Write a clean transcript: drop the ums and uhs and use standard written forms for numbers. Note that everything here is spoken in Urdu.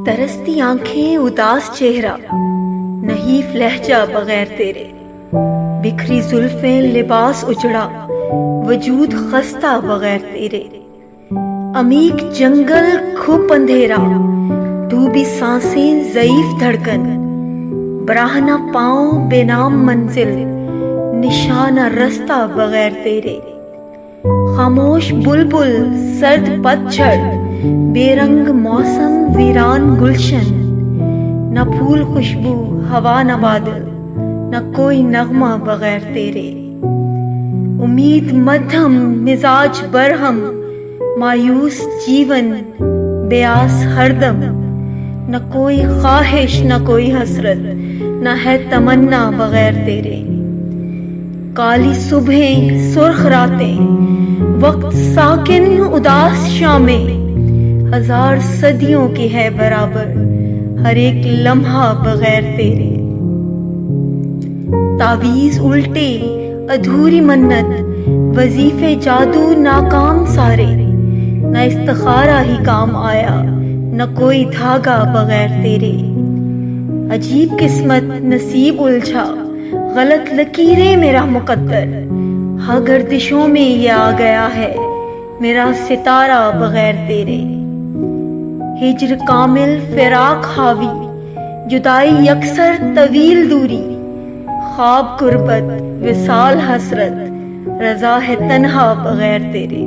ترستی آنکھیں اداس چہرہ، نحیف لہجہ بغیر تیرے، بکھری زلفیں لباس اجڑا، وجود خستہ بغیر تیرے، عمیق جنگل کھپ اندھیرا، ڈوبی سانسیں ضعیف دھڑکن، براہنہ پاؤں بے نام منزل، نشانہ رستہ بغیر تیرے، خاموش بلبل سرد پتجھڑ، بے رنگ موسم ویران گلشن، نہ پھول خوشبو ہوا نہ بادل، نہ کوئی نغمہ بغیر تیرے، امید مدھم مزاج برہم، مایوس جیون بے آس ہردم، نہ کوئی خواہش نہ کوئی حسرت، نہ ہے تمنا بغیر تیرے، کالی صبحیں سرخ راتیں، وقت ساکن اداس شامیں، ہزار صدیوں کی ہے برابر ہر ایک لمحہ بغیر تیرے، تعویذ الٹے ادھوری منت، وظیفے جادو ناکام سارے، نہ استخارہ ہی کام آیا، نہ کوئی دھاگا بغیر تیرے، عجیب قسمت نصیب الجھا، غلط لکیریں میرا مقدر، ہاں گردشوں میں یہ آ گیا ہے میرا ستارہ بغیر تیرے، ہجر کامل فراق حاوی، جدائی یکسر طویل دوری، خواب غربت وصال حسرت، رضا ہے تنہا بغیر تیرے۔